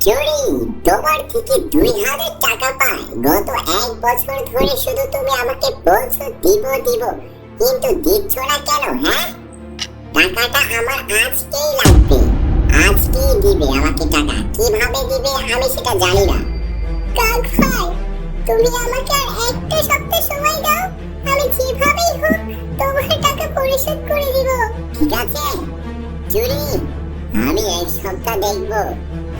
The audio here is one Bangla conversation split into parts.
চুরি তোমার থেকে 2000 টাকা পায় গত 1 বছর ধরে। শুধু তুমি আমাকে বলছো দিব দিব, কিন্তু দিচ্ছ না কেন? হ্যাঁ, টাকাটা আমার আজকেই লাগবে, আজকেই দিবে আমাকে টাকা। কিভাবে দিবে আমি সেটা জানি না। কাক ভাই, তুমি আমাকে আর একটা সপ্তাহ সময় দাও, আমি যেভাবেই হোক তোমার টাকা পরিশোধ করে দিব। ঠিক আছে চুরি, আমি এক সপ্তাহ দেখব।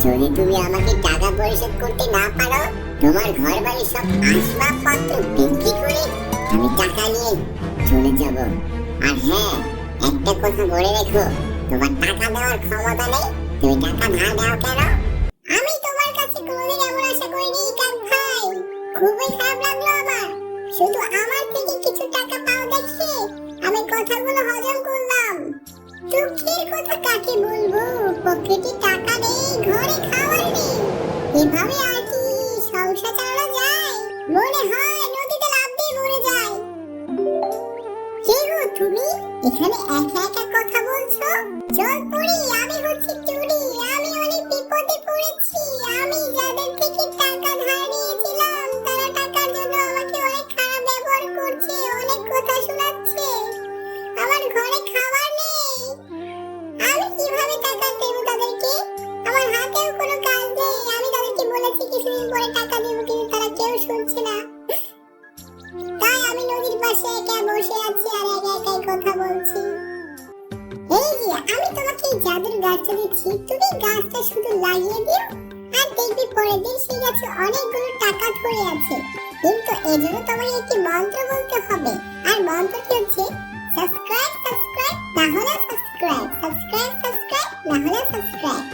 যদি তুমি আমাকে টাকা পরিশোধ করতে না পারো, তোমার ঘর বাড়ির সব আসবাবপত্র বিক্রি করে আমি টাকা নিয়ে চলে যাব। আর হ্যাঁ, একটা কথা বলে রেখো, তোমার টাকা দেওয়ার ক্ষমতা নেই, তুমি টাকা ধার দাও কেন? আমি তোমার কাছে কোনোদিন এমন আশা করিনি কাক ভাই। খুবই খারাপ লাগলো আমার। শুধু আমার থেকে কিছু টাকা পাও দেখে আমি কথাগুলো হজম করলাম। দুঃখের কথা কাকে বলবো, পকেটে টাকা নেই, ঘরে খাবার নেই, এভাবে আর কি সংসার চালানো যায়? মনে হয় নদীতে লাফ দিয়ে মরে যায়। কে গো তুমি, এখানে একা একা কথা বলছো? জল পড়ি, আমি হচ্ছি চুরি, আমি অনেক বিপদে পড়েছি। আমি যাদের থেকে টাকা ধার নিয়েছিলাম তারা টাকার জন্য আমাকে অনেক খারাপ ব্যবহার করছে, অনেক কথা শোনাচ্ছে। আমার ঘরে খাবার নেই, আমি কিভাবে টাকা দেব তাদেরকে? আমার হাতেও কোনো কাজ নেই। আমি তাদেরকে বলেছি কিছুদিন পরে টাকা দেব, কিন্তু তারা কেউ শুনছে না। তাই আমি নদীর পাশে একা বসে আছি আর একা একাই কথা বলছি। এই যে আমি তোমাকে এই জাদুর গাছটা দিচ্ছি, তুমি গাছটা শুধু লাগিয়ে দিও আর দেখবি পরের দিন সেই গাছে অনেকগুলো টাকা ধরে আছে। কিন্তু এজন্য তোমার একটি মন্ত্র বলতে হবে, আর মন্ত্রটি হচ্ছে সাবস্ক্রাইব সাবস্ক্রাইব না হলে সাবস্ক্রাইব, সাবস্ক্রাইব সাবস্ক্রাইব না হলে সাবস্ক্রাইব।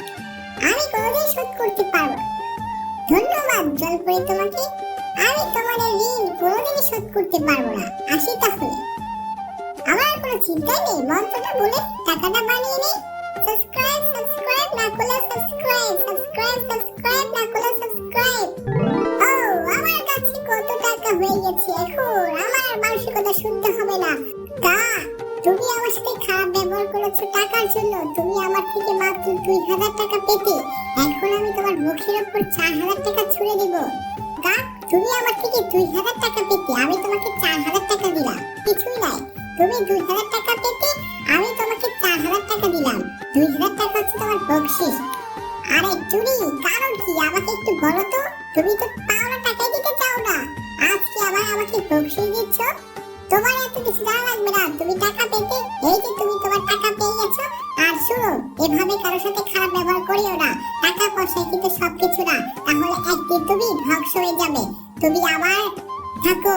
আমি কোনোদিন শোধ করতে পারবো না। ধন্যবাদ জলপরি তোমাকে, আমি তোমার ঋণ কোনোদিনই শোধ করতে পারবো না। আসি তাহলে। আমার কোনো চিন্তা নেই, মন্ত্রটা বলে টাকাটা বানিয়ে নেই। সাবস্ক্রাইব সাবস্ক্রাইব না করলে সাবস্ক্রাইব, সাবস্ক্রাইব সাবস্ক্রাইব না করলে সাবস্ক্রাইব। ও, আমার কাছে কত টাকা হয়ে গেছে, এখন আমার আর মানুষের কথা শুনতে হবে না। তা তুমি আমার সাথে খারাপ ব্যবহার করেছো টাকার জন্য। তুমি আমার থেকে মাত্র 2000 টাকা পেতে, এখন আমি তোমার মুখের উপর 4000 টাকা ছুড়ে দিব। তা তুমি আমার থেকে 2000 টাকা পেতে, আমি তোমাকে 4000 টাকা দিলাম, কিছুই নাই। তুমি 2000 টাকা পেতে, আমি তোমাকে 4000 টাকা দিলাম। 2000 টাকা হচ্ছে তোমার বকশিশ। আরে চুরি, কারণ কি আমাকে একটু বলো তো? তুমি তো পাওনা টাকাই দিতে চাও না, আজকে আবার আমাকে বকশিশ দিচ্ছ? তোমার এত কিছু জানা লাগবে না, তুমি টাকা পেতে, এই যে তুমি তোমার টাকা পেয়ে গেছো। আর শুনো, এভাবে কারোর সাথে খারাপ ব্যবহার করিও না। টাকা পয়সা কিন্তু সবকিছু না, তাহলে একদিন তুমি ধ্বংস হয়ে যাবে। তুমি আবার থাকো,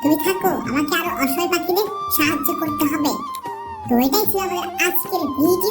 তুমি থাকো, আমাকে আরো অসহায় পাখিদের সাহায্য করতে হবে। তো এটাই ছিল আমাদের আজকের ভিডিও।